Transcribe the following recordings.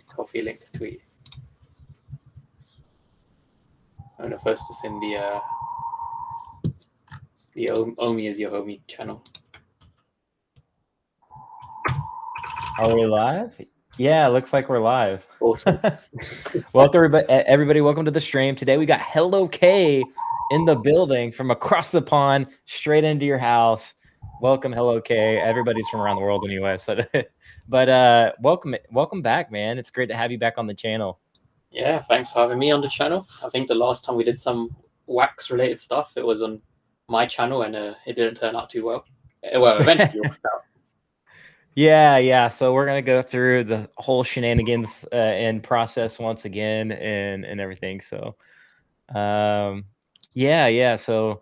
Copy link to tweet. I'm gonna post this in the Omi is your homie channel. Are we live? Yeah, looks like we're live. Awesome. Welcome everybody. Welcome to the stream. Today we got Hello K in the building from across the pond, straight into your house. Welcome, Hello K. Everybody's from around the world anyway. So, but welcome back, man. It's great to have you back on the channel. Yeah, thanks for having me on the channel. I think the last time we did some wax related stuff, it was on my channel, and it didn't turn out too well. Well, eventually it worked out. Yeah. So we're gonna go through the whole shenanigans and process once again and everything. So, yeah. So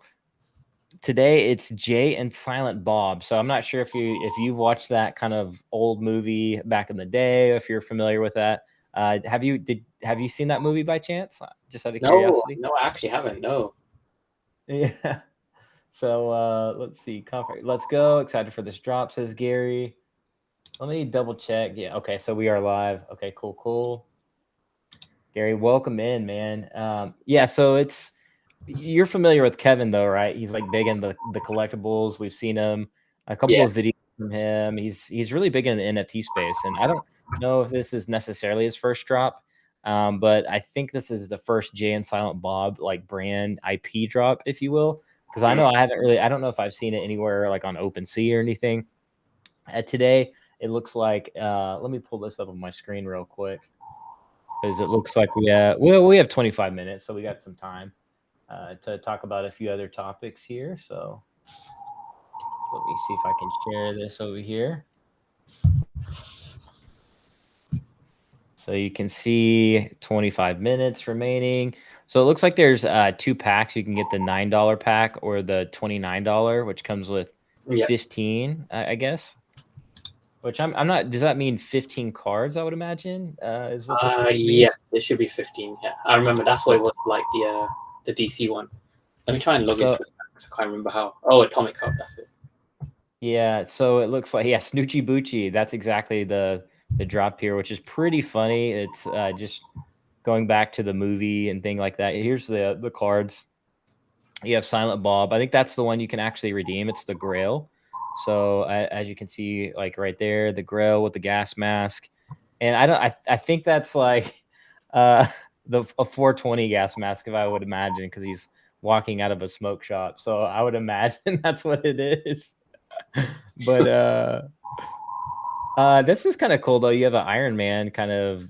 today it's Jay and Silent Bob. So I'm not sure if you've watched that kind of old movie back in the day, if you're familiar with that. Have you seen that movie by chance? Just out of curiosity. No, I actually haven't. No. Yeah. So let's see. Let's go. Excited for this drop, says Gary. Let me double check. Yeah. Okay. So we are live. Okay. Cool. Gary, welcome in, man. Yeah. So you're familiar with Kevin though, right? He's like big in the collectibles. We've seen him a couple of videos from him. He's really big in the NFT space, and I don't know if this is necessarily his first drop, but I think this is the first Jay and Silent Bob like brand IP drop, if you will. Because I know I don't know if I've seen it anywhere like on OpenSea or anything. Today it looks like let me pull this up on my screen real quick, because it looks like we have 25 minutes, so we got some time to talk about a few other topics here. So let me see if I can share this over here. So you can see 25 minutes remaining. So it looks like there's 2 packs. You can get the $9 pack or the $29, which comes with 15, I guess. Which I'm not. Does that mean 15 cards? I would imagine is what this means. Yes, it should be 15. Yeah, I remember that's what it was like the DC one. Let me try and log into it. I can't remember how. Oh, Atomic Hub. That's it. Yeah. So it looks like Snoochie Boochie. That's exactly the drop here, which is pretty funny. It's just going back to the movie and thing like that. Here's the cards. You have Silent Bob. I think that's the one you can actually redeem. It's the Grail. So as you can see, like right there, the Grail with the gas mask, and I think that's like a 420 gas mask, if I would imagine, because he's walking out of a smoke shop. So I would imagine that's what it is. But this is kind of cool though. You have an Iron Man kind of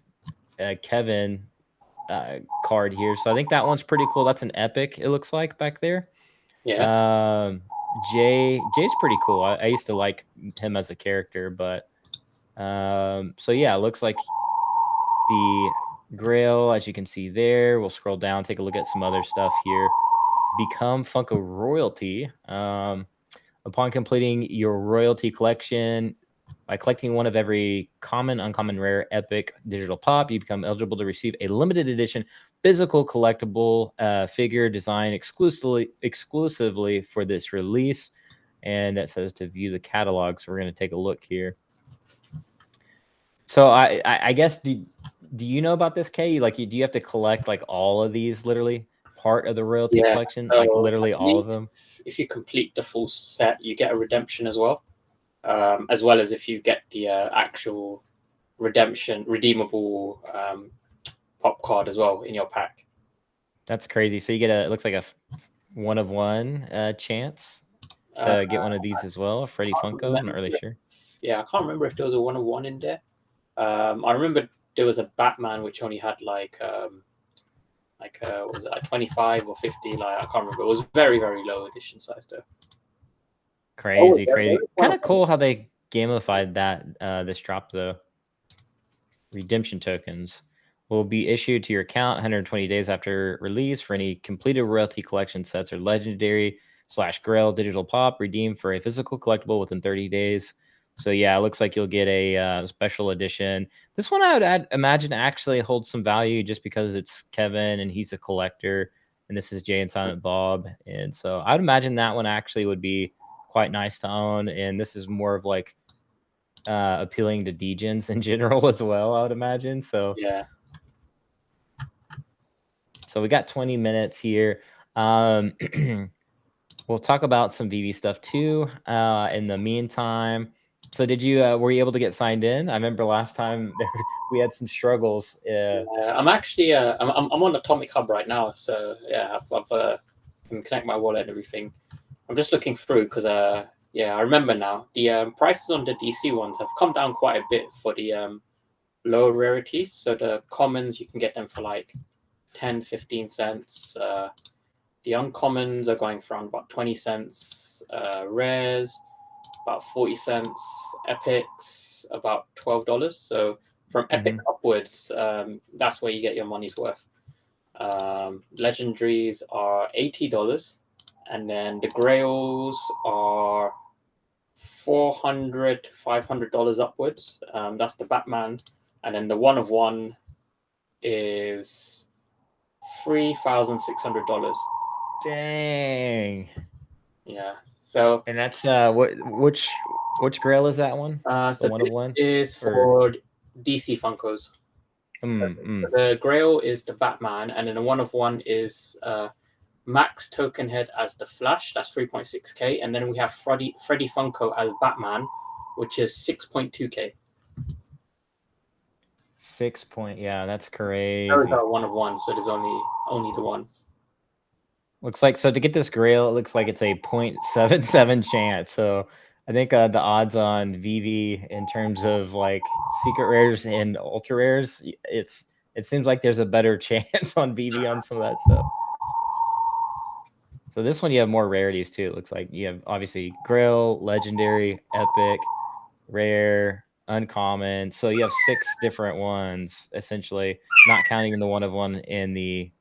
Kevin card here, so I think that one's pretty cool. That's an epic, it looks like, back there. Yeah. Jay's pretty cool. I used to like him as a character, but so yeah, it looks like the Grail, as you can see there. We'll scroll down, take a look at some other stuff here. Become Funko royalty. Upon completing your royalty collection, by collecting one of every common, uncommon, rare, epic digital pop, you become eligible to receive a limited edition physical collectible figure designed exclusively for this release. And that says to view the catalog. So we're going to take a look here. So I guess, do you know about this, Kay? Like, do you have to collect like all of these, literally part of the royalty collection, like literally all of them? If you complete the full set, you get a redemption as well as if you get the actual redeemable pop card as well in your pack. That's crazy. So you get it looks like a 1 of 1 chance to get one of these as well. Freddy Funko. I'm not really sure. Yeah, I can't remember if there was a 1 of 1 in there. I remember there was a Batman which only had like was it like 25 or 50? Like, I can't remember. It was very, very low edition size though. Crazy. Kind of cool how they gamified that this drop though. Redemption tokens will be issued to your account 120 days after release for any completed royalty collection sets or legendary / Grail digital pop redeemed for a physical collectible within 30 days. So yeah, it looks like you'll get a special edition. This one I would imagine actually holds some value just because it's Kevin and he's a collector, and this is Jay and Silent Bob. And so I'd imagine that one actually would be quite nice to own. And this is more of like appealing to degens in general as well, I would imagine. So Yeah. So we got 20 minutes here. We'll talk about some VeVe stuff too. In the meantime, so did you were you able to get signed in? I remember last time we had some struggles. I'm actually I'm on Atomic Hub right now, so yeah, I've can connect my wallet and everything. I'm just looking through because yeah, I remember now the prices on the DC ones have come down quite a bit for the lower rarities. So the commons, you can get them for like 10-15 cents. The uncommons are going for around about 20 cents. Rares about 40 cents. Epics about $12. So from Epic upwards, that's where you get your money's worth. Legendaries are $80, and then the Grails are $400 to $500 upwards. That's the Batman, and then the one of one is $3,600. Dang. Yeah. So and that's which Grail is that one? so one this of one is for DC Funkos. The Grail is the Batman, and then the one of one is Max Token Head as the Flash. That's 3.6K, and then we have Freddy Funko as Batman, which is 6.2K. Yeah, that's crazy. Those are one of one, so there's only the one. Looks like, so to get this Grail, it looks like it's a 0.77 chance. So I think the odds on VeVe in terms of like secret rares and ultra rares, it seems like there's a better chance on VeVe on some of that stuff. So this one you have more rarities too. It looks like you have obviously Grail, Legendary, Epic, Rare, Uncommon. So you have 6 different ones essentially, not counting the one of one in the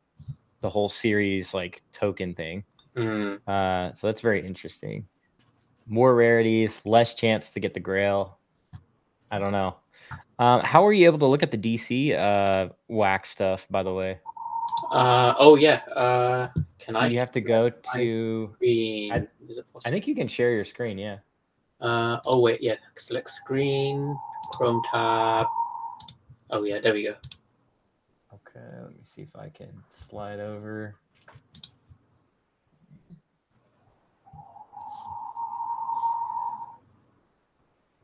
whole series like token thing. So that's very interesting. More rarities, less chance to get the Grail. I don't know. How are you able to look at the DC wax stuff, by the way? Oh yeah. Do you have to go to screen? I think you can share your screen, yeah. Oh wait, yeah. Select screen, Chrome tab. Oh yeah, there we go. Okay, let me see if I can slide over.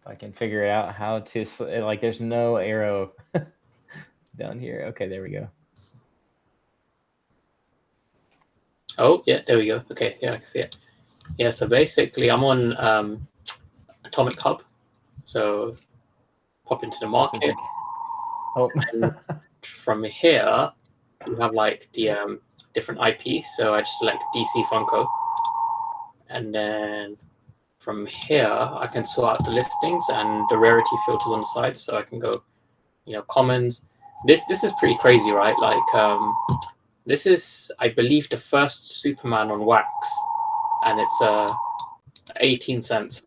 If I can figure out how to, like, there's no arrow down here. Okay, there we go. Oh yeah, there we go. Okay, yeah, I can see it. Yeah, so basically I'm on Atomic Hub. So pop into the market. Oh. And from here, you have like the different IPs. So I just select DC Funko. And then from here, I can sort out the listings and the rarity filters on the side. So I can go, commons. This is pretty crazy, right? Like, this is, I believe, the first Superman on wax. And it's 18 cents.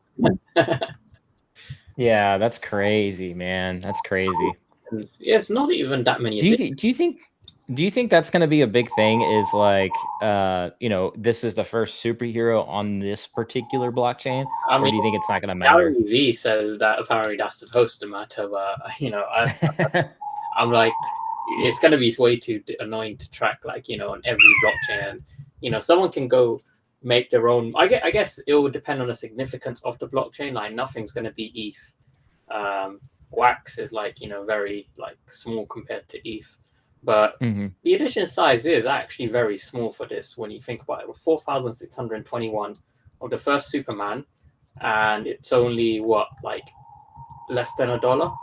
Yeah, that's crazy, man. That's crazy. It's not even that many. Do you think that's going to be a big thing? Is like, this is the first superhero on this particular blockchain, or do you think it's not going to matter? VeVe says that apparently that's supposed to matter, but I'm like, it's going to be way too annoying to track, like, on every blockchain. And someone can go make their own. I guess it will depend on the significance of the blockchain. Like, nothing's going to be ETH. Wax is like, very like small compared to ETH. But the edition size is actually very small for this when you think about it. With 4,621 of the first Superman, and it's only like less than $1.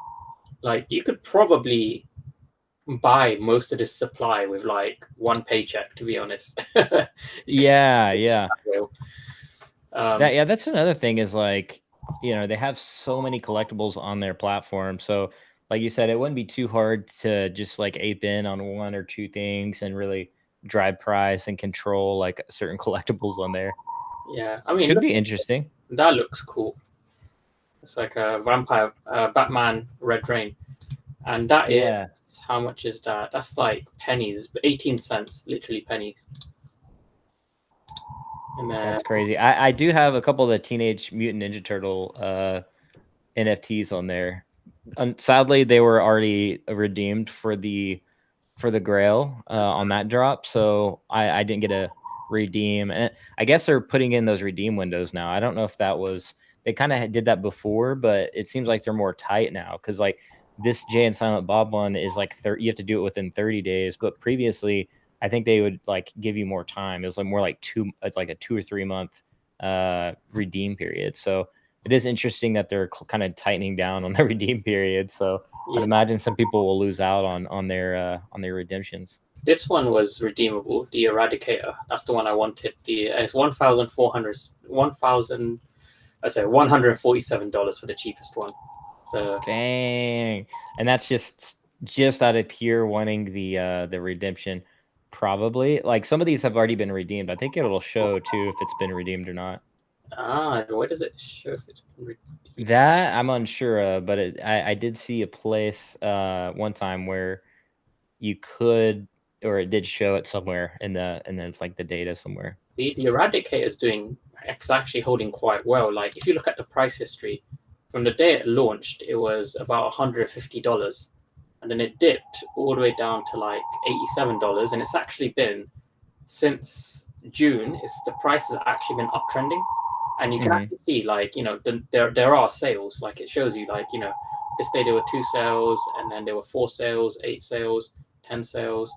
Like, you could probably buy most of this supply with like one paycheck, to be honest. Yeah. That's another thing is like, they have so many collectibles on their platform. So like you said, it wouldn't be too hard to just like ape in on one or two things and really drive price and control like certain collectibles on there. Yeah, I mean, it could be interesting. That looks cool. It's like a vampire, Batman Red Rain. And that is, how much is that? That's like pennies, 18 cents, literally pennies. And that's crazy. I do have a couple of the Teenage Mutant Ninja Turtle NFTs on there. Sadly, they were already redeemed for the GRAIL on that drop, so I didn't get a redeem. And I guess they're putting in those redeem windows now. I don't know if that was, they kind of did that before, but it seems like they're more tight now, because like this Jay and Silent Bob one is like you have to do it within 30 days, but previously I think they would like give you more time. It was like more like a 2 or 3 month redeem period. So it is interesting that they're kind of tightening down on the redeem period. So I'd imagine some people will lose out on their redemptions. This one was redeemable, the Eradicator. That's the one I wanted. It's $147 for the cheapest one. So dang, and that's just out of pure wanting the redemption. Probably like some of these have already been redeemed. I think it'll show too if it's been redeemed or not. Where does it show if it's been redeemed? That I'm unsure of, but I did see a place one time where you could, or it did show it somewhere in then like the data somewhere. The Eradicator is actually holding quite well. Like if you look at the price history, from the day it launched, it was about $150, and then it dipped all the way down to like $87, and it's actually been since June. The price has actually been uptrending, and you can actually see like there are sales. Like it shows you like this day there were 2 sales, and then there were 4 sales, 8 sales, 10 sales,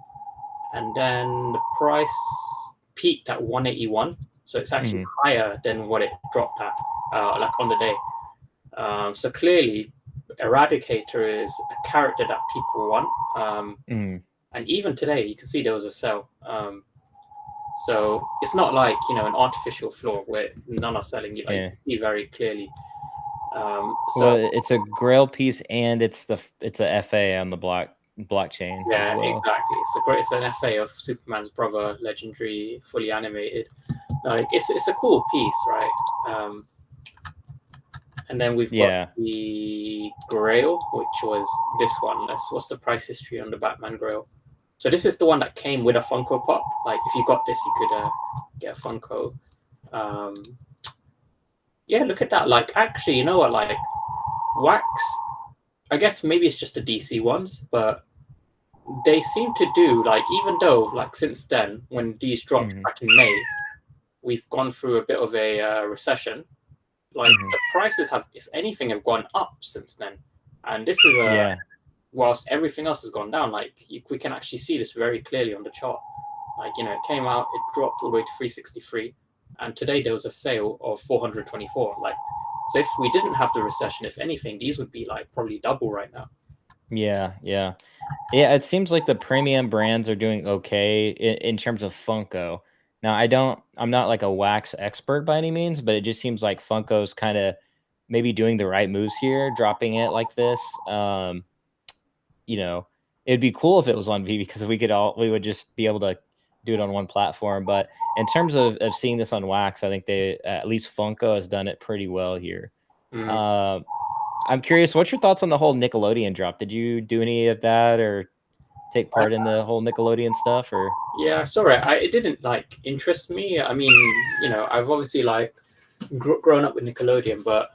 and then the price peaked at 181. So it's actually higher than what it dropped at, like on the day. So clearly, Eradicator is a character that people want. And even today, you can see there was a sale. So it's not like an artificial floor where none are selling. You see very clearly. So it's a GRAIL piece, and it's a FA on the blockchain. Yeah, as well. Exactly. It's an FA of Superman's brother, legendary, fully animated. Like it's a cool piece, right? And then we've got the GRAIL, which was this one. What's the price history on the Batman GRAIL? So this is the one that came with a Funko Pop. Like if you got this, you could get a Funko. Yeah, look at that. Like actually, you know what? Like Wax, I guess maybe it's just the DC ones, but they seem to do like, even though like since then when these dropped back in May, we've gone through a bit of a recession. Like the prices have, if anything, have gone up since then, and this is whilst everything else has gone down. Like we can actually see this very clearly on the chart. Like it came out, it dropped all the way to 363, and today there was a sale of 424. Like, so if we didn't have the recession, if anything, these would be like probably double right now. Yeah. It seems like the premium brands are doing okay in terms of Funko. Now, I'm not like a wax expert by any means, but it just seems like Funko's kind of maybe doing the right moves here, dropping it like this. It'd be cool if it was on VeVe, because we would just be able to do it on one platform. But in terms of seeing this on wax, I think at least Funko has done it pretty well here. I'm curious, what's your thoughts on the whole Nickelodeon drop? Did you do any of that or take part in the whole Nickelodeon stuff? Or yeah, sorry, it didn't like interest me. I mean, I've obviously like grown up with Nickelodeon, but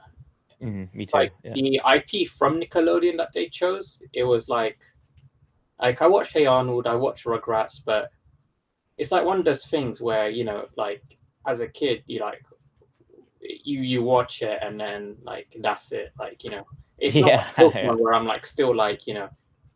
me too. Like the IP from Nickelodeon that they chose, it was like I watched Hey Arnold, I watched Rugrats, but it's like one of those things where like as a kid you watch it and then like that's it. Like it's not like Pokemon where I'm like still like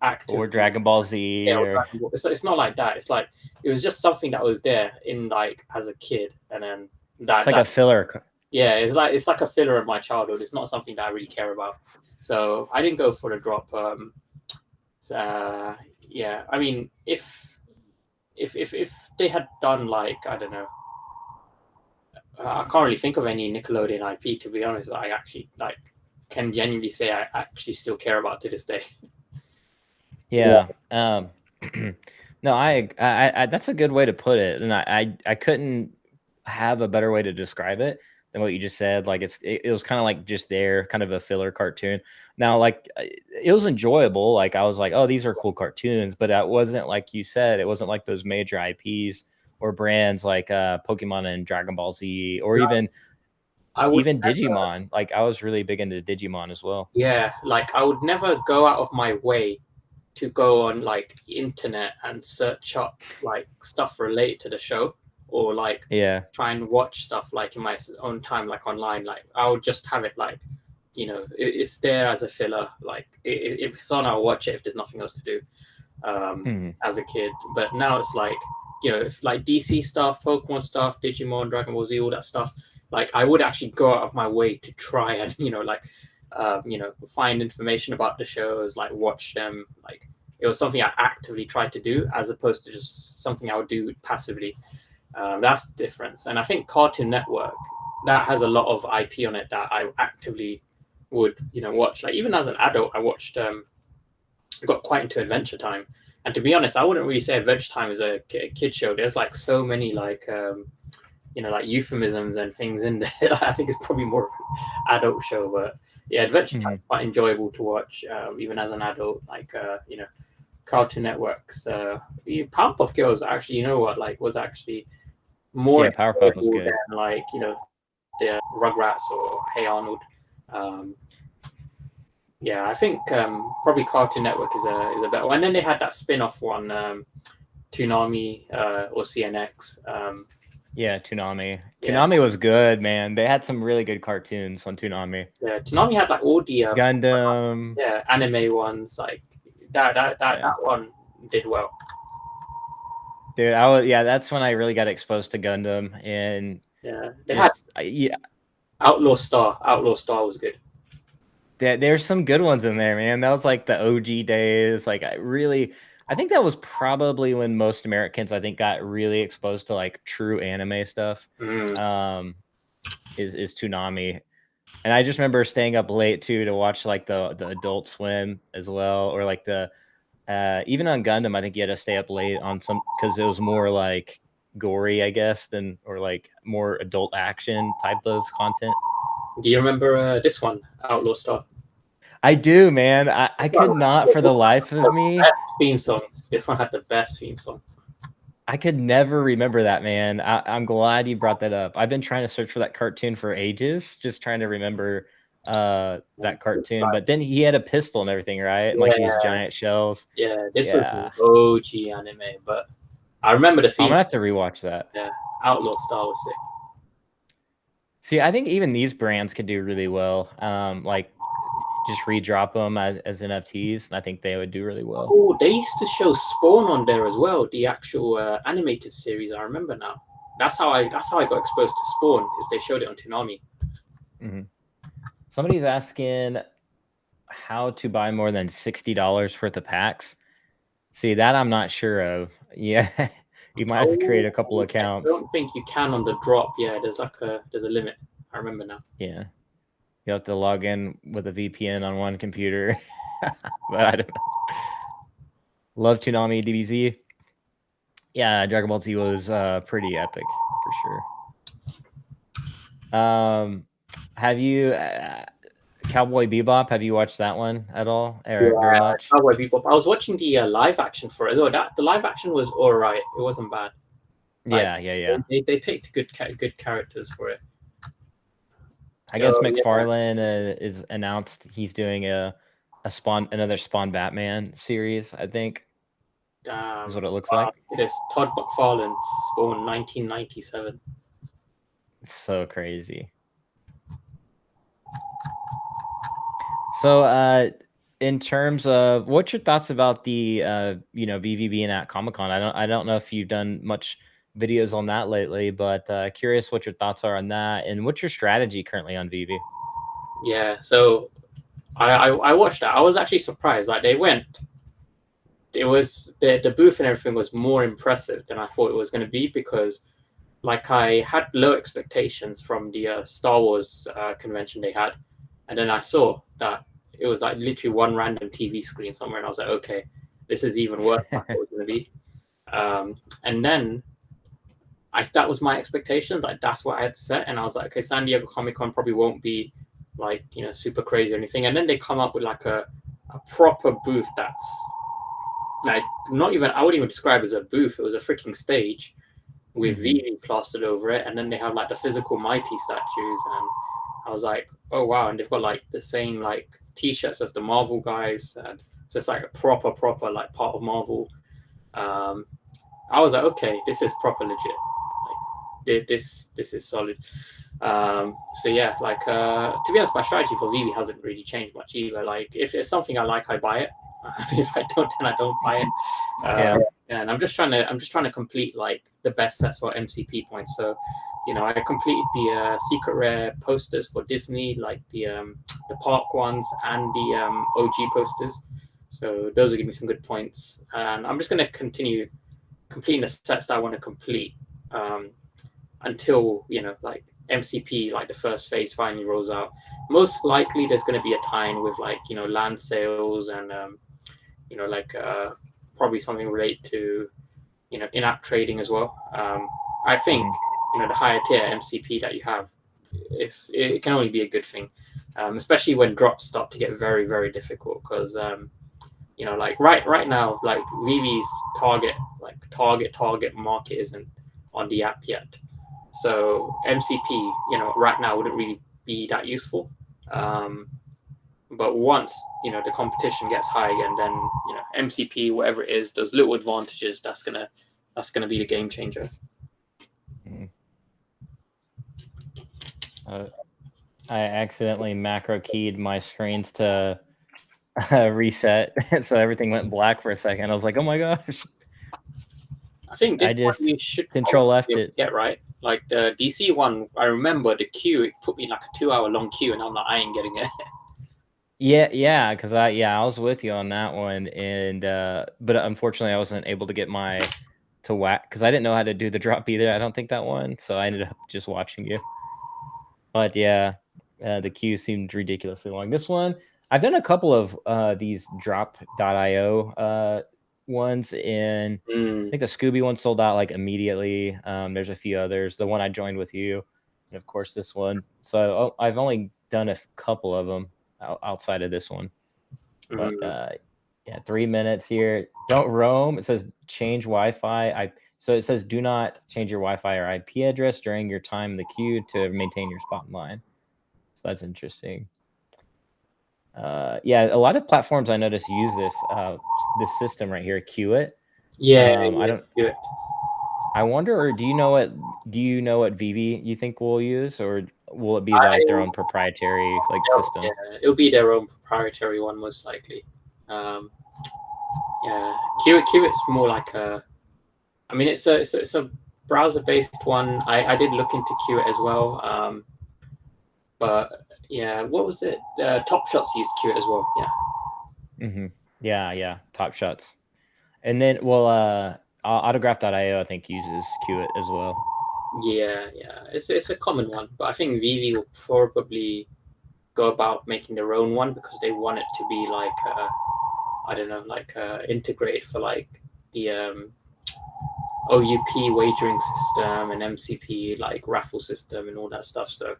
active, or Dragon Ball Z. It's not like that. It's like it was just something that was there in like as a kid, and then it's like a filler. Yeah, it's like a filler of my childhood. It's not something that I really care about. So I didn't go for the drop. Yeah, I mean, if they had done like, I don't know, I can't really think of any Nickelodeon IP, to be honest. I actually like can genuinely say I actually still care about to this day. Yeah. No, I that's a good way to put it, and I couldn't have a better way to describe it than what you just said. Like it was kind of like just there, kind of a filler cartoon. Now, like it was enjoyable. Like I was like, oh, these are cool cartoons, but it wasn't like you said. It wasn't like those major IPs or brands like Pokemon and Dragon Ball Z, or even I would Even never, Digimon, like I was really big into Digimon as well. yeah, like I would never go out of my way to go on like internet and search up like stuff related to the show, or like Yeah. try and watch stuff like in my own time, like online. Like I would just have it like, it's there as a filler. Like if it's on, I'll watch it if there's nothing else to do. As a kid, but now it's like, if like DC stuff, Pokemon stuff, Digimon, Dragon Ball Z, all that stuff, like I would actually go out of my way to try and find information about the shows, like watch them. Like it was something I actively tried to do, as opposed to just something I would do passively. That's the difference. And I think Cartoon Network, that has a lot of IP on it that I actively would watch. Like even as an adult, I watched got quite into Adventure Time. And to be honest, I wouldn't really say Adventure Time is a kid show. There's like so many like like euphemisms and things in there. I think it's probably more of an adult show, but yeah, Adventure Time is quite enjoyable to watch, even as an adult. Like Cartoon Network's Powerpuff Girls, actually, was actually more Powerpuff was good than like the Rugrats or Hey Arnold. Yeah, I think probably Cartoon Network is a better one. And then they had that spin-off one, Toonami or CNX. Yeah, Toonami. Toonami was good, man. They had some really good cartoons on Toonami. Yeah, Toonami had like all the Gundam. Yeah, anime ones. Like that one did well. Dude, that's when I really got exposed to Gundam, and they had Outlaw Star. Outlaw Star was good. There's some good ones in there, man. That was like the OG days. Like I think that was probably when most Americans, I think, got really exposed to like true anime stuff. Is Toonami. And I just remember staying up late too to watch like the Adult Swim as well, or like the even on Gundam, I think you had to stay up late on some because it was more like gory, I guess, or like more adult action type of content. Do you remember this one, Outlaw Star? I do, man. I could not for the life of me. Best theme song. This one had the best theme song. I could never remember that, man. I'm glad you brought that up. I've been trying to search for that cartoon for ages, just trying to remember that cartoon. But then he had a pistol and everything, right? And like these giant shells. Yeah, this was OG anime, but I remember the theme. I'm gonna have to rewatch that. Yeah, Outlaw Star was sick. See, I think even these brands could do really well. Like just redrop them as NFTs, and I think they would do really well. Oh, they used to show Spawn on there as well, the actual animated series. I remember now. That's how I got exposed to Spawn. Is they showed it on Toonami. Somebody's asking how to buy more than $60 worth of packs. See, that I'm not sure of. Yeah, you might have to create a couple accounts. I don't think you can on the drop. Yeah, there's a limit. I remember now. Yeah. You have to log in with a VPN on one computer. But I don't know. Love Toonami DBZ. Yeah, Dragon Ball Z was pretty epic for sure. Have you Cowboy Bebop? Have you watched that one at all? Very much? Cowboy Bebop. I was watching the live action for it. The live action was all right. It wasn't bad. Yeah. They picked good characters for it. I guess McFarlane is announced he's doing another Spawn Batman series, I think. Is what it looks like. It is Todd McFarlane, Spawn 1997. It's so crazy. So in terms of what's your thoughts about the VeVe being at Comic-Con? I don't know if you've done much videos on that lately, but curious what your thoughts are on that, and what's your strategy currently on VeVe? Yeah, so I watched that. I was actually surprised. Like they went, it was the booth and everything was more impressive than I thought it was going to be, because like I had low expectations from the Star Wars convention they had, and then I saw that it was like literally one random TV screen somewhere, and I was like, okay, this is even worse than I thought it was going to be. And then that was my expectations. Like that's what I had set, and I was like, okay, San Diego Comic-Con probably won't be like super crazy or anything. And then they come up with like a proper booth that's like not even, I wouldn't even describe it as a booth. It was a freaking stage, with VeVe plastered over it, and then they have like the physical Mighty statues, and I was like, oh wow, and they've got like the same like t-shirts as the Marvel guys, and so it's like a proper like part of Marvel. I was like, okay, this is proper legit. Like this is solid. So yeah, like to be honest, my strategy for VeVe hasn't really changed much either. Like if it's something I like, I buy it. If I don't, then I don't buy it. And I'm just trying to complete like the best sets for MCP points. So, you know, I completed the secret rare posters for Disney, like the park ones and the OG posters. So those will give me some good points. And I'm just going to continue completing the sets that I want to complete until, you know, like MCP, like the first phase finally rolls out. Most likely there's going to be a tie-in with like, you know, land sales and, you know, like probably something related to, you know, in-app trading as well. I think, you know, the higher tier MCP that you have, it can only be a good thing, especially when drops start to get very, very difficult because, you know, like right now, like VeVe's target market isn't on the app yet. So MCP, you know, right now wouldn't really be that useful. But once, you know, the competition gets high again, then, you know, MCP, whatever it is, those little advantages, that's gonna be the game changer. I accidentally macro keyed my screens to reset, so everything went black for a second. I was like, oh my gosh. I think this I just one you should control left it. Yeah, right. Like the DC one, I remember the queue, it put me like a 2-hour long queue, and I'm like, I ain't getting it. Yeah, because I was with you on that one, and but unfortunately I wasn't able to get my to whack because I didn't know how to do the drop either. I don't think that one, so I ended up just watching you. But yeah, the queue seemed ridiculously long. This one, I've done a couple of these drop.io ones, and I think the Scooby one sold out like immediately. There's a few others. The one I joined with you, and of course this one. So I've only done a couple of them outside of this one. But yeah, 3 minutes here. Don't roam. It says change Wi-Fi. So it says do not change your Wi-Fi or IP address during your time in the queue to maintain your spot in line. So that's interesting. Yeah, a lot of platforms I notice use this system right here, queue it. Yeah, I don't. I wonder, or do you know what VeVe you think will use, or will it be like their own proprietary like system? Yeah, it'll be their own proprietary one most likely. Yeah, Qt's more like a. I mean, it's a browser-based one. I did look into Qt as well, but yeah, what was it? Top Shots used Qt as well. Yeah. Yeah. Top Shots, and then Autograph.io I think uses Qt as well. Yeah, it's a common one, but I think VeVe will probably go about making their own one because they want it to be like I don't know, like integrated for like the OUP wagering system and MCP like raffle system and all that stuff. So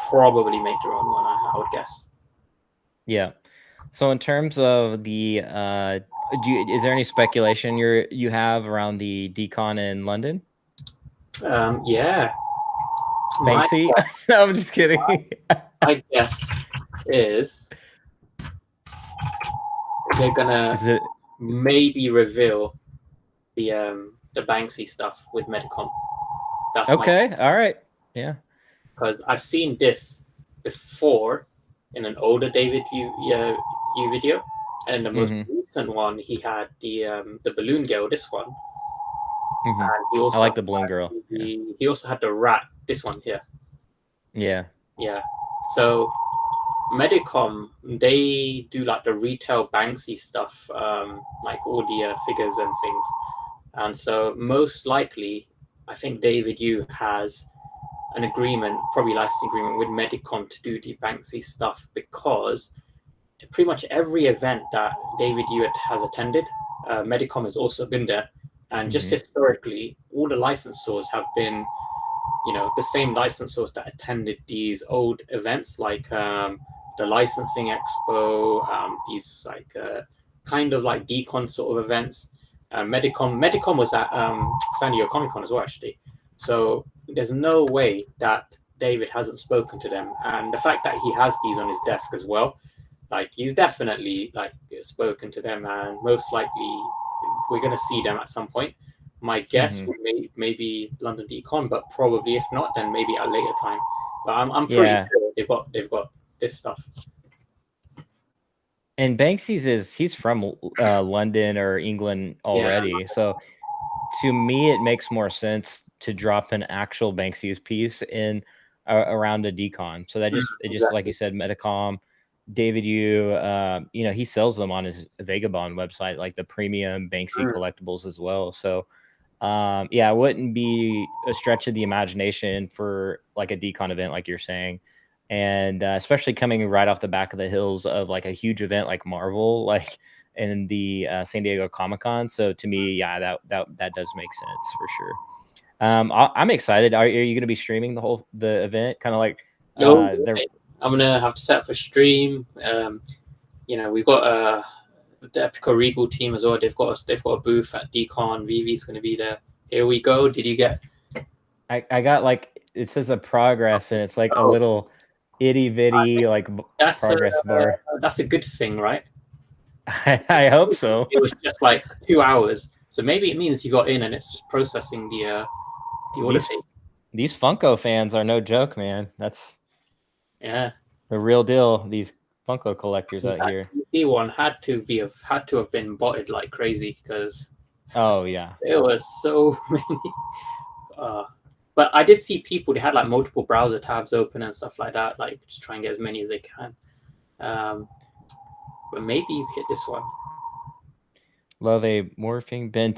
probably make their own one, I would guess. Yeah. So in terms of the is there any speculation you have around the decon in London? Yeah. Banksy? No, I'm just kidding. My guess is they're gonna maybe reveal the Banksy stuff with Medicom. That's okay. All right. Yeah. Because I've seen this before in an older David U video, and the most recent one he had the balloon girl. This one. And he also I like the balloon girl. He also had the rat. This one here. Yeah. So Medicom, they do like the retail Banksy stuff, like all the figures and things. And so most likely, I think David Yu has an agreement, probably licensing agreement with Medicom to do the Banksy stuff because pretty much every event that David Yu has attended, Medicom has also been there. And just historically, all the licensors have been, you know, the same licensors that attended these old events, like the licensing expo, these like kind of like decon sort of events. Medicom was at San Diego Comic Con as well, actually. So there's no way that David hasn't spoken to them, and the fact that he has these on his desk as well, like he's definitely like spoken to them, and most likely we're gonna see them at some point. My guess would maybe London Decon, but probably if not, then maybe at a later time. But I'm pretty sure they've got this stuff. And Banksy's he's from London or England already, so to me it makes more sense to drop an actual Banksy's piece in around a decon. So that just like you said, Metacom, David you know, he sells them on his Vagabond website, like the premium Banksy collectibles as well. So yeah, it wouldn't be a stretch of the imagination for like a decon event like you're saying. And especially coming right off the back of the hills of like a huge event like Marvel, like in the San Diego Comic-Con. So to me, yeah, that does make sense for sure. I'm excited. Are you going to be streaming the event? Kind of like I'm gonna have to set up a stream. You know, we've got the Epico Regal team as well. They've got a booth at Decon. VeVe's going to be there. Here we go. Did you get? I got like, it says a progress, and it's like a little itty bitty like progress bar. That's a good thing, right? I hope so. It was just like 2 hours, so maybe it means you got in and it's just processing the order. These Funko fans are no joke, man. That's the real deal. These Funko collectors out here. The one had to have been botted like crazy because there was so many. But I did see people, they had like multiple browser tabs open and stuff like that, like just try and get as many as they can. But maybe you hit this one. Love a morphing Ben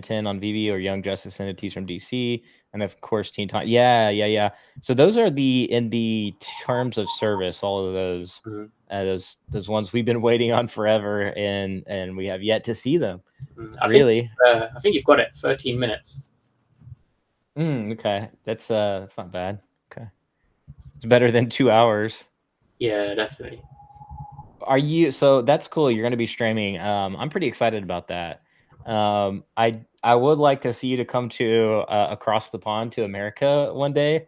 10 on VeVe or Young Justice NFTs from DC, and of course Teen Time. Yeah. So those are in the terms of service. All of those, those ones we've been waiting on forever, and we have yet to see them. I think you've got it. 13 minutes. Okay, that's not bad. Okay, it's better than 2 hours. Yeah, definitely. So that's cool. You're going to be streaming. I'm pretty excited about that. I would like to see you to come to across the pond to America one day.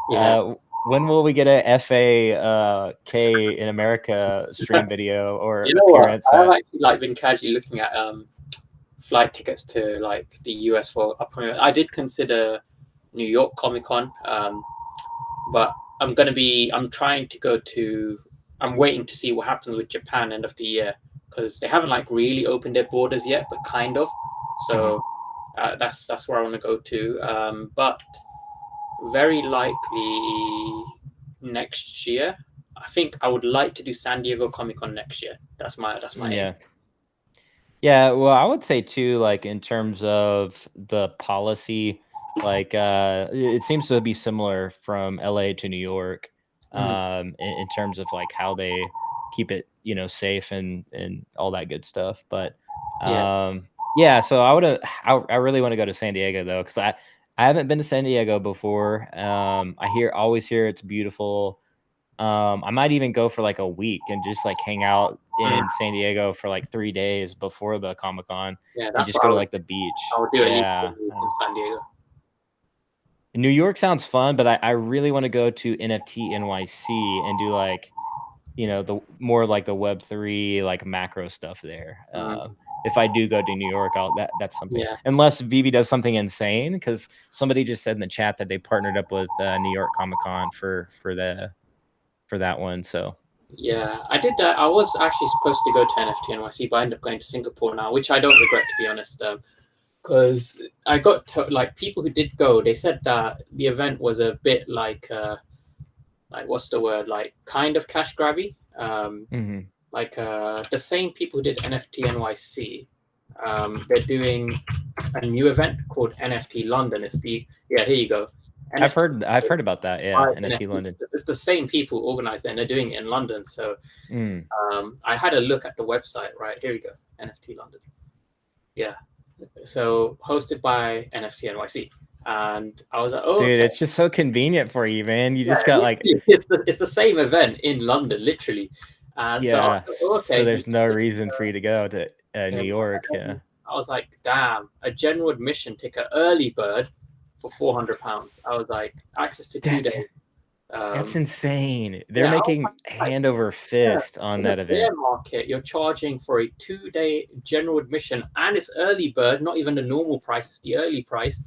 When will we get a FAK in America stream video or appearance? I've actually been casually looking at flight tickets to like the US for upcoming. I did consider New York Comic Con, but I'm trying to go to. I'm waiting to see what happens with Japan end of the year because they haven't like really opened their borders yet, but kind of. So that's where I want to go to. But very likely next year. I think I would like to do San Diego Comic Con next year. That's my aim. Yeah. Well, I would say too, like in terms of the policy, like it seems to be similar from LA to New York. In terms of like how they keep it, safe and all that good stuff. But so I really want to go to San Diego though, because I haven't been to San Diego before. I always hear it's beautiful. I might even go for like a week and just like hang out in San Diego for like 3 days before the Comic-Con and just go to like the beach. I would do it in San Diego. New York sounds fun, but I really want to go to NFT NYC and do like, the more like the Web3 like macro stuff there. If I do go to New York, that's something. Unless VeVe does something insane, because somebody just said in the chat that they partnered up with New York Comic Con for that one. So yeah, I did that. I was actually supposed to go to NFT NYC, but I ended up going to Singapore now, which I don't regret, to be honest. Because I got to, like, people who did go, they said that the event was a bit like what's the word, like kind of cash grabby. Like the same people who did NFT NYC, they're doing a new event called NFT London. Here you go. NFT, I've heard about that. Yeah, NFT London. It's the same people who organized it, and they're doing it in London. So I had a look at the website. Right, here you go, NFT London. Yeah. So hosted by NFT NYC, and I was like, "Oh, dude, it's just so convenient for you, man. You just got like it's the same event in London, literally." So there's no reason for you to go to New York. I was like, damn, a general admission ticket, early bird for £400. I was like, access to 2 days. That's insane. They're Yeah, I was making like, hand over fist on in that the event. bear market, you're charging for a 2-day general admission, and it's early bird, not even the normal price, it's the early price,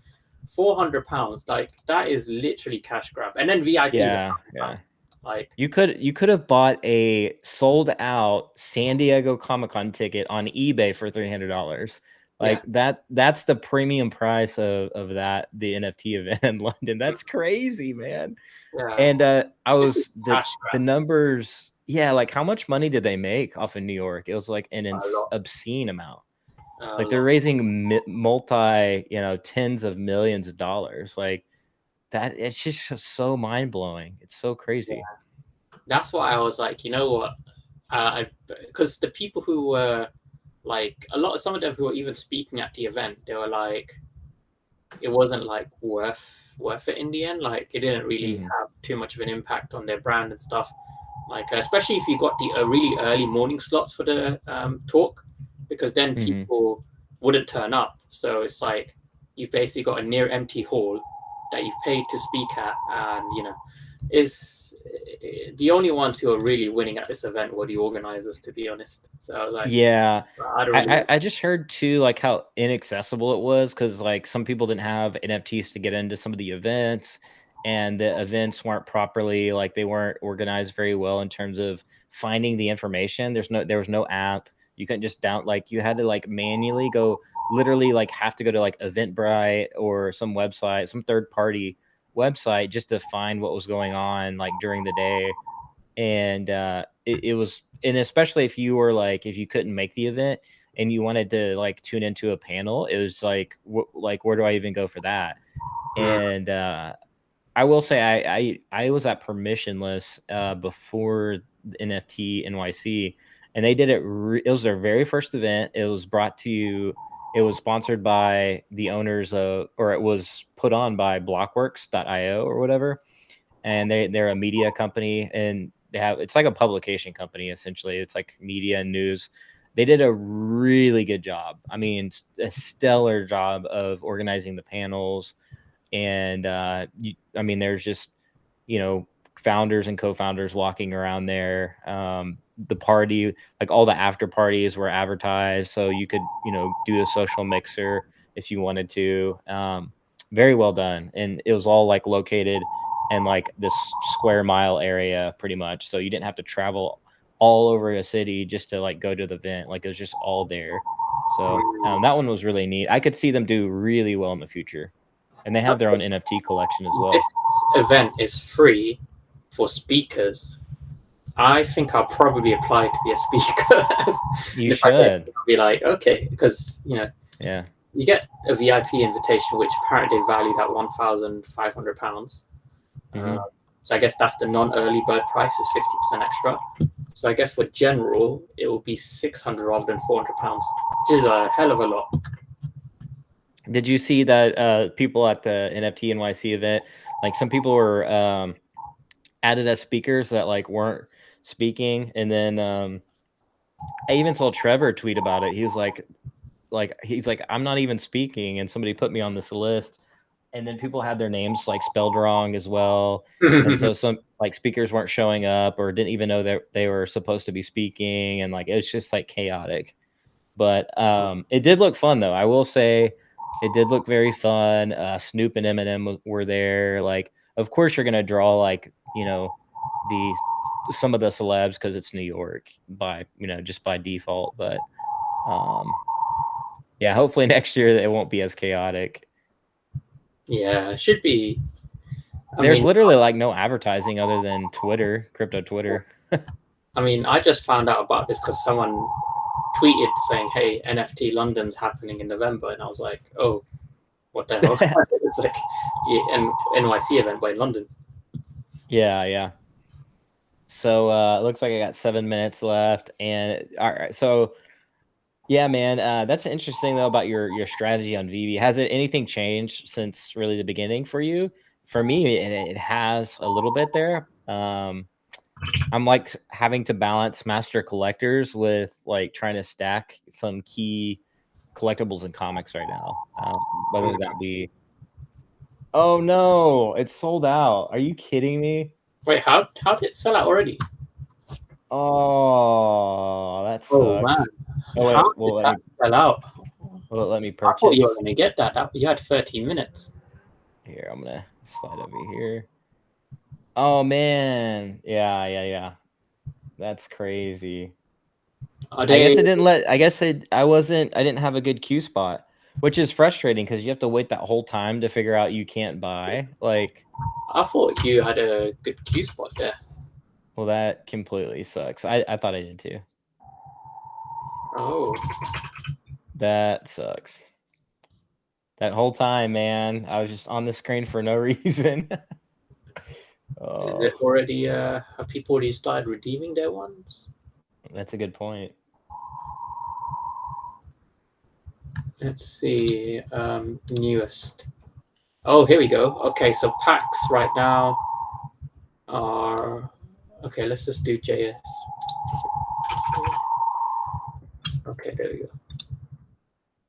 £400. Like that is literally cash grab. And then VIPs, Yeah, yeah. like You could have bought a sold out San Diego Comic-Con ticket on eBay for $300. Like that's the premium price of that, the NFT event in London. That's crazy, man. yeah, And I this is was cash the grab. numbers, yeah, like how much money did they make off of New York? It was like an A lot. obscene amount. A Like they're lot. raising multi, tens of millions of dollars. Like that, it's just so mind blowing. It's so crazy. That's why I was like, you know what? Because the people who were like, some of them who were even speaking at the event, they were like, it wasn't like worth it in the end. Like it didn't really have too much of an impact on their brand and stuff. Like especially if you got the really early morning slots for the talk, because then people wouldn't turn up. So it's like you've basically got a near empty hall that you've paid to speak at, and is the only ones who are really winning at this event were the organizers, to be honest. So I was like, Yeah, I don't really. I just heard too, like how inaccessible it was, because like some people didn't have NFTs to get into some of the events, and the events weren't properly, like they weren't organized very well in terms of finding the information. There was no app. You couldn't just like you had to like manually go, literally like have to go to like Eventbrite or some website, some third party website, just to find what was going on like during the day. And it was, and especially if you were like, if you couldn't make the event and you wanted to like tune into a panel, it was like like where do I even go for that? And I will say I was at permissionless before the NFT NYC, and they did it. It was their very first event. It was brought to you. It was sponsored by the owners of, or it was put on by Blockworks.io or whatever, and they're a media company, and they have, it's like a publication company essentially. It's like media and news. They did a really good job. I mean, a stellar job of organizing the panels. And I mean, there's just founders and co-founders walking around there. The party, like all the after parties were advertised, so you could do a social mixer if you wanted to. Very well done, and it was all like located in like this square mile area pretty much, so you didn't have to travel all over a city just to like go to the event. Like it was just all there. So that one was really neat. I could see them do really well in the future. And they have their own NFT collection as well. This event is free for speakers. I think I'll probably apply to be a speaker. You should. Be like, okay, because yeah, you get a VIP invitation, which apparently they valued at £1,500. So I guess that's the non-early bird price is 50% extra. So I guess for general, it will be 600 rather than £400, which is a hell of a lot. Did you see that people at the NFT NYC event, like some people were added as speakers that like weren't speaking, and then I even saw Trevor tweet about it. He was like he's like, I'm not even speaking, and somebody put me on this list. And then people had their names like spelled wrong as well. And so some like speakers weren't showing up or didn't even know that they were supposed to be speaking. And like, it was just like chaotic. But it did look fun though. I will say it did look very fun. Snoop and Eminem were there. Like, of course you're going to draw like, some of the celebs because it's New York by, just by default. But yeah, hopefully next year it won't be as chaotic. Yeah, it should be. There's literally like no advertising other than Twitter, crypto Twitter. I mean, I just found out about this because someone tweeted saying, "Hey, NFT London's happening in November," and I was like, "Oh, what the hell?" It's like the NYC event by London. Yeah. So it looks like I got 7 minutes left, and all right. So yeah, man, that's interesting though about your strategy on VeVe. Has anything changed since really the beginning for you? For me, it has a little bit there. I'm like having to balance master collectors with like trying to stack some key collectibles and comics right now. Whether that be, oh no, it's sold out. Are you kidding me? Wait, how did it sell out already? Oh, that sucks. Oh man, Oh wait, how did that sell out? will it let me I purchase? thought you were gonna get that. You had 13 minutes. Here, I'm gonna slide over here. Oh man, yeah. That's crazy. I guess it didn't let. I guess I didn't have a good queue spot, which is frustrating because you have to wait that whole time to figure out you can't buy. Like, I thought you had a good queue spot there. well, that completely sucks. I thought I did too. Oh, that sucks. That whole time, man, I was just on the screen for no reason. Is it already? Have people already started redeeming their ones? That's a good point. Let's see. Newest. Oh, here we go. Okay, so packs right now are. Okay, let's just do JS. Okay, there we go.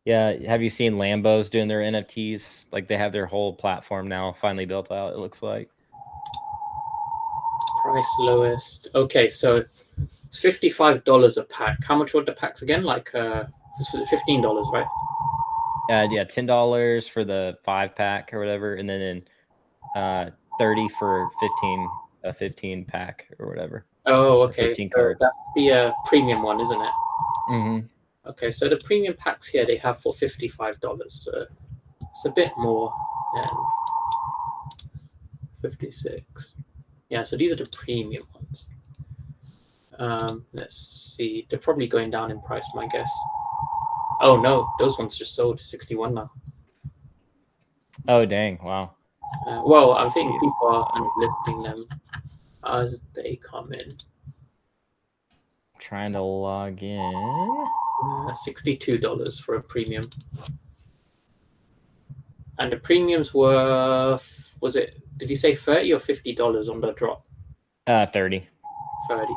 Yeah, have you seen Lambos doing their NFTs? Like they have their whole platform now finally built out, it looks like. Price lowest. Okay, so it's $55 a pack. How much were the packs again? Like $15, right? Yeah, $10 for the 5-pack or whatever, and then $30 for 15 pack or whatever. Oh, okay. 15 cards. That's the premium one, isn't it? Mm-hmm. Okay, so the premium packs here they have for $55. So it's a bit more than 56. Yeah, so these are the premium ones. Let's see. They're probably going down in price, my guess. Oh no, those ones just sold 61 now. Oh dang! Wow. Well, I think people are kind of listing them as they come in. Trying to log in. $62 for a premium. And the premiums were, was it, did you say $30 or $50 on the drop? 30. 30,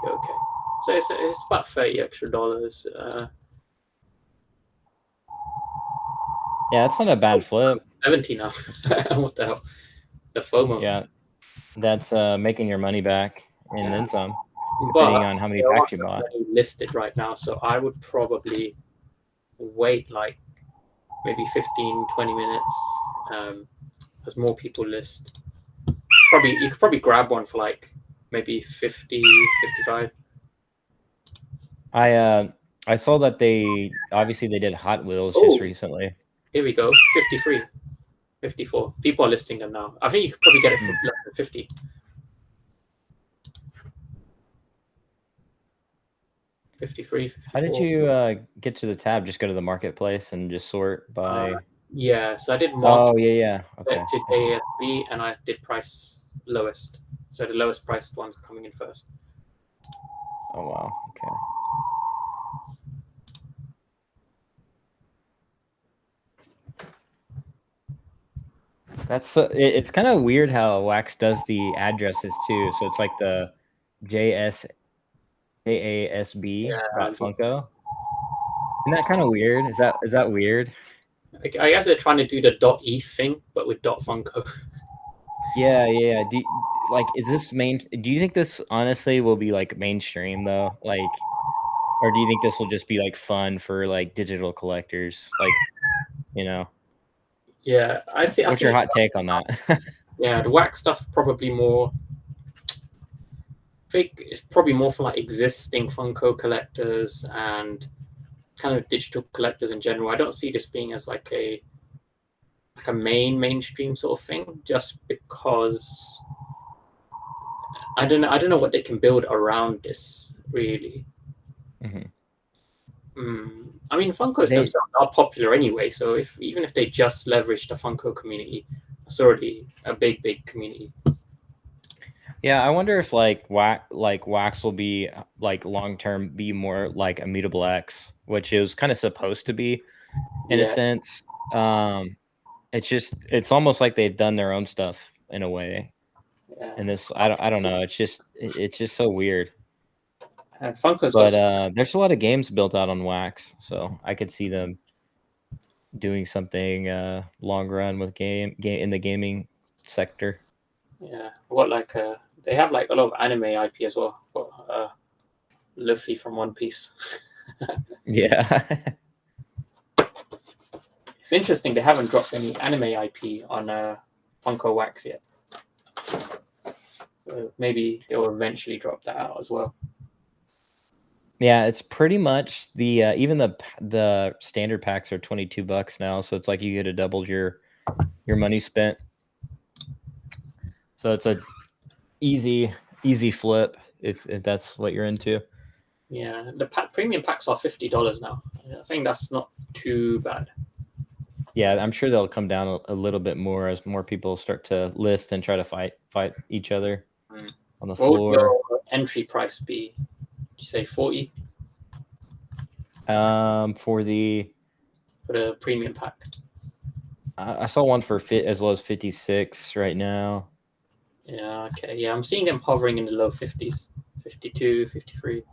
okay. So it's about $30 extra dollars. Yeah, that's not a bad flip. 70 now. What the hell? The FOMO. Yeah, that's making your money back and then some, depending on how many packs you bought. Listed right now, so I would probably wait like maybe 15-20 minutes as more people list. You could probably grab one for like maybe 50, 55. I saw that they did Hot Wheels just recently. Here we go, 53, 54. People are listing them now. I think you could probably get it for less than 50. How did you get to the tab? Just go to the marketplace and just sort by. Yeah, so I did market. Oh yeah. Okay. To ASB and I did price lowest. So the lowest priced ones are coming in first. Oh wow. Okay. That's it's kind of weird how Wax does the addresses too. So it's like the JASB Funko. Isn't that kind of weird? Is that weird? I guess they're trying to do the .eth thing, but with .funko. Yeah. Is this do you think this honestly will be like mainstream though? Like, or do you think this will just be like fun for like digital collectors? Like, you know. Yeah, I see. What's your hot take on that? Yeah, the Wax stuff probably more. I think it's probably more for like existing Funko collectors and kind of digital collectors in general. I don't see this being as like a mainstream sort of thing, just because I don't know what they can build around this really. Mm-hmm. I mean, Funkos themselves are popular anyway, so even if they just leverage the Funko community, it's already a big community. Yeah, I wonder if like Wax will be like long term be more like Immutable X, which it was kind of supposed to be in a sense. It's almost like they've done their own stuff in a way. Yeah. And this I don't know. It's just so weird. And Funko's but there's a lot of games built out on Wax, so I could see them doing something long run with game in the gaming sector. Yeah, what like they have like a lot of anime IP as well. Got Luffy from One Piece. Yeah. It's interesting they haven't dropped any anime IP on Funko Wax yet. So maybe they'll eventually drop that out as well. Yeah, it's pretty much the even the standard packs are $22 now, so it's like you get a doubled your money spent. So it's a easy flip if that's what you're into. Yeah, the premium packs are $50 now. I think that's not too bad. Yeah, I'm sure they'll come down a little bit more as more people start to list and try to fight each other on the What would floor. your entry price be? Did you say 40 For the premium pack? I saw one for as low as 56 right now. Yeah, okay. Yeah, I'm seeing them hovering in the low 50s, 52, 53.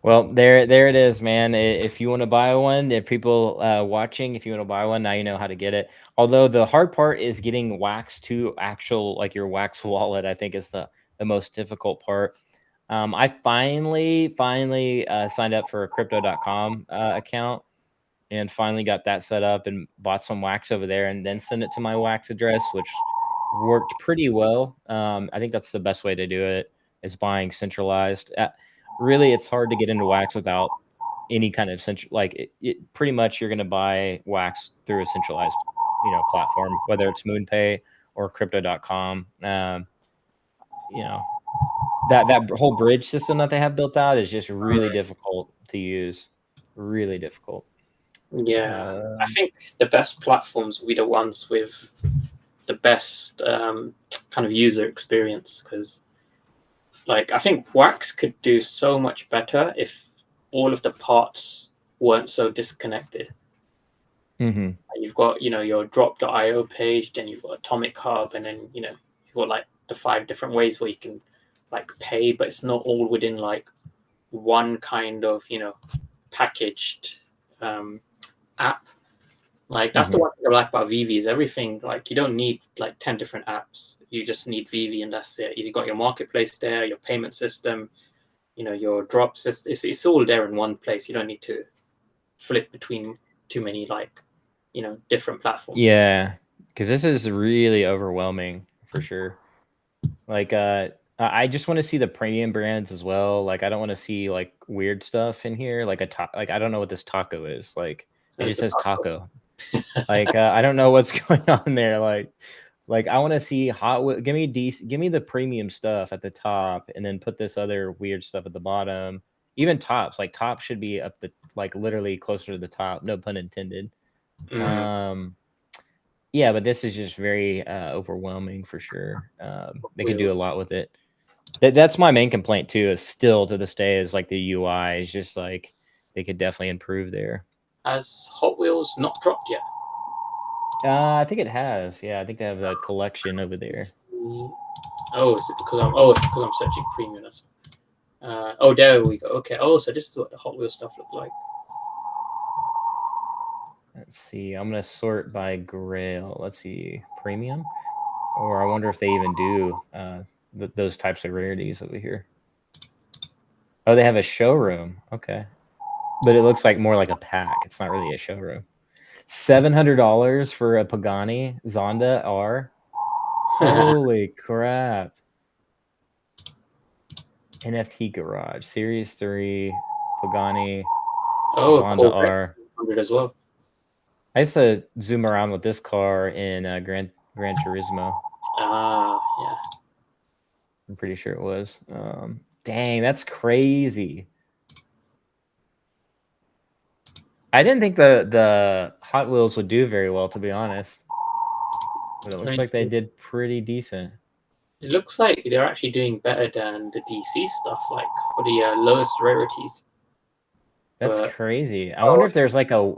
Well, there it is, man. If you want to buy one, if people watching, if you want to buy one, now you know how to get it. Although the hard part is getting wax to actual, like your wax wallet, I think is the most difficult part. I finally signed up for a crypto.com account and finally got that set up and bought some wax over there and then sent it to my wax address, which worked pretty well. I think that's the best way to do it, is buying centralized. Really, it's hard to get into wax without any kind of pretty much you're going to buy wax through a centralized, platform, whether it's MoonPay or crypto.com. That whole bridge system that they have built out is just really difficult to use. Really difficult. Yeah, I think the best platforms will be the ones with the best kind of user experience, because like I think wax could do so much better if all of the parts weren't so disconnected. Mm-hmm. You've got your drop.io page, then you've got Atomic Hub, and then you've got like the 5 different ways where you can like pay, but it's not all within like one kind of packaged app. Like that's the one thing I like about VeVe, is everything, like you don't need like 10 different apps. You just need VeVe and that's it. You've got your marketplace there, your payment system, your drop system. It's all there in one place. You don't need to flip between too many like different platforms. Yeah, because this is really overwhelming for sure. Like I just want to see the premium brands as well. Like I don't want to see like weird stuff in here, like like I don't know what this taco is. Like it just says taco. Like I don't know what's going on there. Like I want to see give me the premium stuff at the top, and then put this other weird stuff at the bottom. Even tops, like top should be up like literally closer to the top. No pun intended. Yeah, but this is just very overwhelming for sure. They could do a lot with it. That's my main complaint too, is still to this day, is like the UI is just like they could definitely improve there. Has Hot Wheels not dropped yet? I think it has. Yeah, I think they have a collection over there. Oh, is it because I'm searching premium? There we go. Okay. Oh, so this is what the Hot Wheels stuff looked like. Let's see. I'm gonna sort by GRAIL. Let's see, premium, or I wonder if they even do those types of rarities over here. Oh, they have a showroom. Okay, but it looks like more like a pack. It's not really a showroom. $700 for a Pagani Zonda R. Holy crap! NFT Garage Series 3 Pagani Zonda cool. R. 100 as well. I used to zoom around with this car in Gran Turismo. Yeah. I'm pretty sure it was. Dang, that's crazy. I didn't think the Hot Wheels would do very well, to be honest. But it looks like they did pretty decent. It looks like they're actually doing better than the DC stuff, like for the lowest rarities. That's crazy. I wonder if there's like a...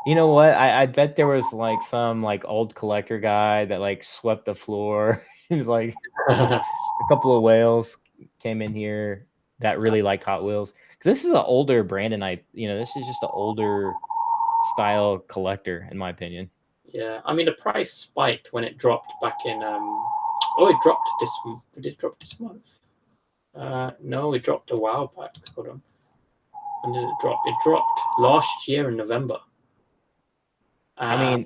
You know what? I bet there was like some like old collector guy that like swept the floor. Like a couple of whales came in here that really liked Hot Wheels. Because this is an older brand, and this is just an older style collector, in my opinion. Yeah, I mean the price spiked when it dropped back in. Oh, it dropped this. Did it drop this month? No, it dropped a while back. Hold on. When did it drop? It dropped last year in November. I mean,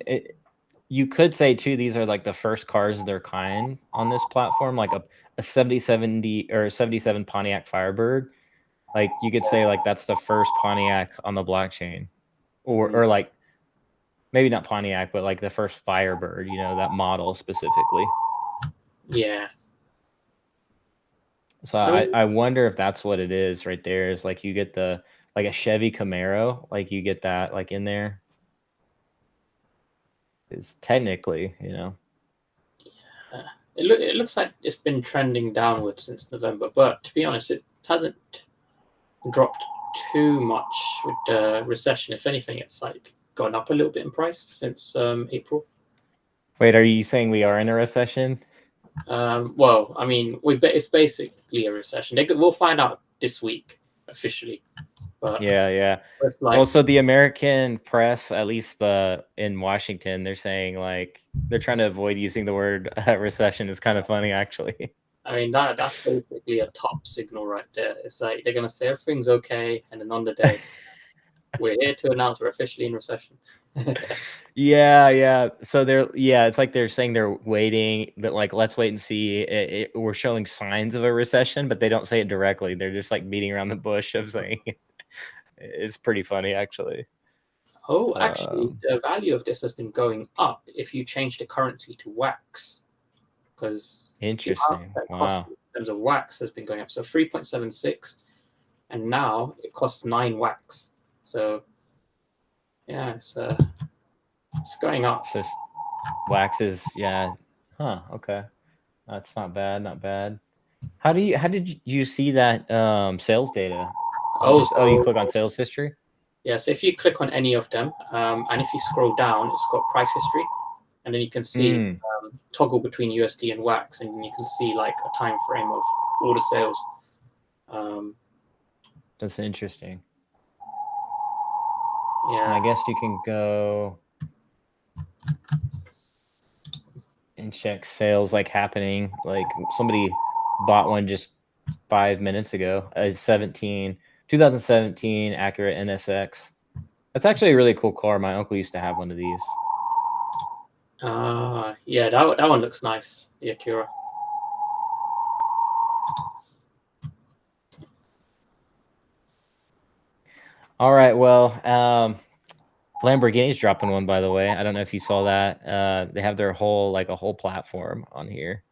you could say too, these are like the first cars of their kind on this platform, like a 7070 or 77 Pontiac Firebird. Like you could say like that's the first Pontiac on the blockchain, or like maybe not Pontiac, but like the first Firebird, that model specifically. Yeah. So I wonder if that's what it is right there. Is like you get like a Chevy Camaro, like you get that like in there. Is technically, Yeah. It looks like it's been trending downwards since November, but to be honest, it hasn't dropped too much with the recession. If anything, it's like gone up a little bit in price since April. Wait, are you saying we are in a recession? Well, I mean, it's basically a recession. We'll find out this week officially. But yeah. like, well, so the American press, at least in Washington, they're saying like they're trying to avoid using the word recession. It's kind of funny, actually. I mean, that's basically a top signal right there. It's like they're gonna say everything's okay, and then on the day, we're here to announce we're officially in recession. Yeah. So it's like they're saying they're waiting, but like let's wait and see. We're showing signs of a recession, but they don't say it directly. They're just like beating around the bush of saying it. It's pretty funny, actually. Oh, actually, the value of this has been going up if you change the currency to wax, because interesting. Wow. in terms of wax has been going up. So 3.76, and now it costs 9 wax. So yeah, it's going up. So wax is okay. That's not bad. Not bad. How did you see that sales data? You click on sales history? Yeah, so if you click on any of them, and if you scroll down, it's got price history, and then you can see toggle between USD and wax, and then you can see like a time frame of all the sales. That's interesting. Yeah, and I guess you can go and check sales like happening. Like somebody bought one just 5 minutes ago. A 2017 Acura NSX. That's actually a really cool car. My uncle used to have one of these. Yeah, that one looks nice, the Acura. All right, well, Lamborghini's dropping one, by the way. I don't know if you saw that. They have their whole platform on here,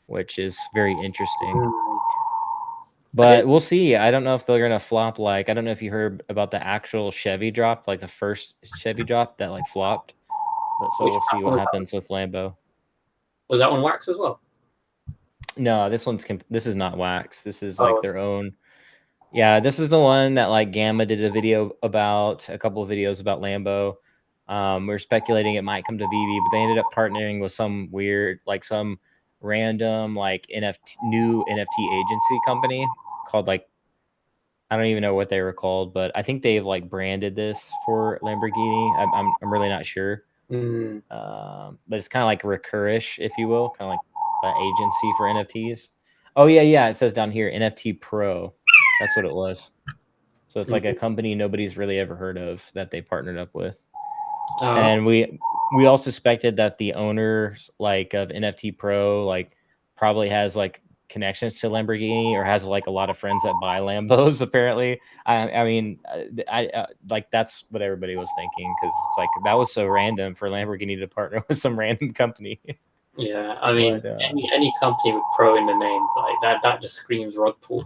which is very interesting. But we'll see. I don't know if they're gonna flop. I don't know if you heard about the actual Chevy drop, like the first Chevy drop that flopped. But so we'll see what happens with Lambo. Was that one wax as well? No, this is not wax. This is like their own. Yeah, this is the one that Gamma did a couple of videos about Lambo. We're speculating it might come to VeVe, but they ended up partnering with some weird, some random new NFT agency company called I don't even know what they were called, but I think they've branded this for Lamborghini. I'm really not sure. But it's kind of like Recurish, if you will, kind of like an agency for NFTs. Oh yeah, it says down here NFT Pro. That's what it was. So it's like a company nobody's really ever heard of that they partnered up with. And we all suspected that the owners of NFT Pro probably has connections to Lamborghini or has a lot of friends that buy Lambos. Apparently, I mean, that's what everybody was thinking, because it's that was so random for Lamborghini to partner with some random company. Yeah, I mean, any company with pro in the name that just screams rug pull.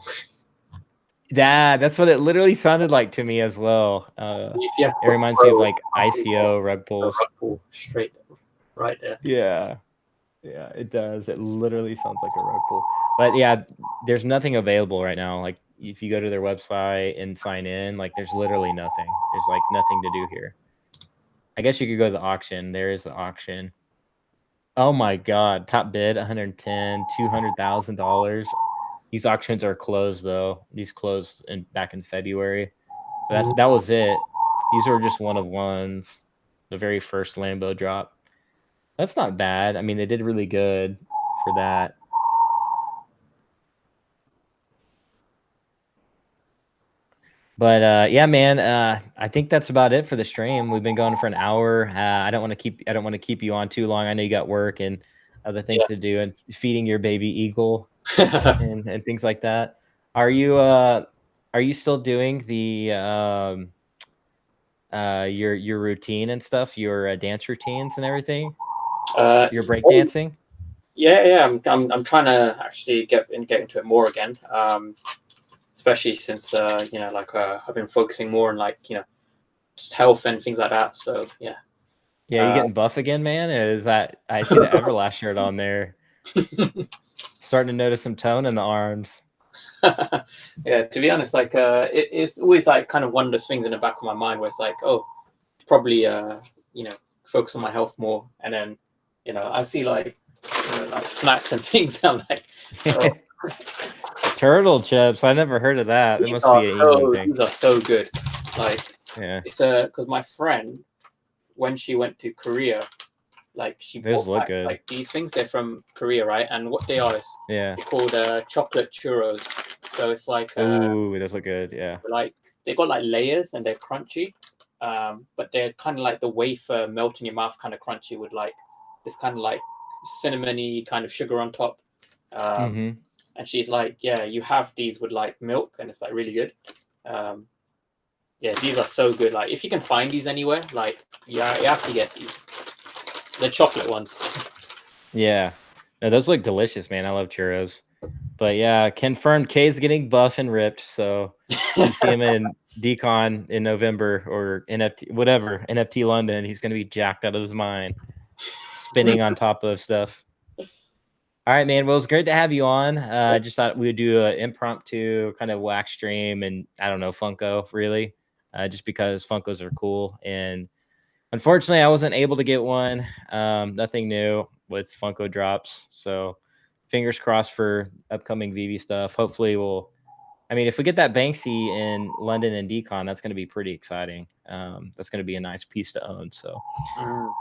That's what it literally sounded like to me as well. It reminds me of ICO rug pulls. Rug pull straight right there. Yeah, it does. It literally sounds like a rug pull. But yeah, there's nothing available right now. If you go to their website and sign in, there's literally nothing. There's nothing to do here. I guess you could go to the auction. There is the auction. Oh my God. Top bid, 110, $200,000. These auctions are closed though. These closed back in February. But that was it. These were just one of ones. The very first Lambo drop. That's not bad. I mean, they did really good for that. But yeah, man, I think that's about it for the stream. We've been going for an hour. I don't want to keep you on too long. I know you got work and other things to do, and feeding your baby eagle and things like that. Are you still doing the your routine and stuff, your dance routines and everything? Your break dancing? Yeah. I'm trying to actually get into it more again. Especially since you know, like I've been focusing more on like, you know, just health and things like that. So yeah. Yeah, you getting buff again, man? Is that, I see the Everlast shirt on there. Starting to notice some tone in the arms. Yeah, to be honest, like it's always like kind of one of those things in the back of my mind where it's like, oh, probably you know, focus on my health more. And then, you know, I see like, you know, like snacks and things. I'm like, oh. Turtle chips. I never heard of that. It must be an England thing. These are so good. Like, yeah, it's because my friend, when she went to Korea, like she bought back, like these things. They're from Korea, right? And what they are is they're called chocolate churros. So it's like ooh, those look good. Yeah, like they got like layers and they're crunchy, but they're kind of like the wafer melt in your mouth kind of crunchy with like this kind of like cinnamony kind of sugar on top. And she's like, yeah, you have these with like milk, and it's like really good. Yeah, these are so good. Like if you can find these anywhere, like yeah, you have to get these. The chocolate ones. Yeah, no, those look delicious, man. I love churros. But yeah, confirmed K's getting buff and ripped. So you see him in Decon in November or NFT, whatever, NFT London. He's going to be jacked out of his mind, spinning on top of stuff. All right, man. Well, it's great to have you on. I just thought we would do an impromptu kind of wax stream and I don't know, Funko, really, just because Funkos are cool. And unfortunately, I wasn't able to get one. Nothing new with Funko drops. So fingers crossed for upcoming VeVe stuff. Hopefully I mean, if we get that Banksy in London and Decon, that's going to be pretty exciting. That's going to be a nice piece to own. So, all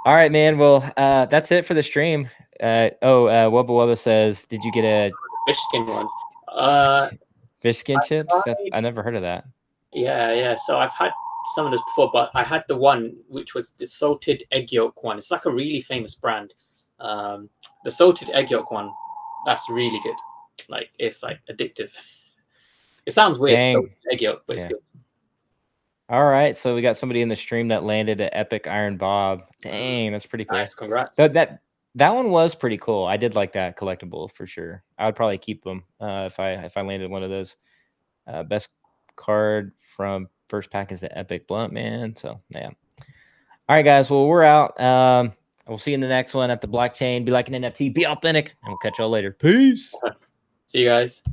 right, man. Well, that's it for the stream. Wubba Wubba says, did you get a fish skin ones? Fish skin chips? I never heard of that. Yeah. So I've had some of this before, but I had the one which was the salted egg yolk one. It's like a really famous brand. The salted egg yolk one, that's really good. Like it's like addictive. It sounds weird, salted egg yolk, but it's good. All right, so we got somebody in the stream that landed an epic Iron Bob. Dang, that's pretty cool. Nice, congrats. So that one was pretty cool. I did like that collectible for sure. I would probably keep them if I landed one of those. Best card from first pack is the epic blunt, man. So yeah. All right, guys. Well, we're out. We'll see you in the next one at the blockchain. Be like an NFT, be authentic, and we'll catch y'all later. Peace. See you guys.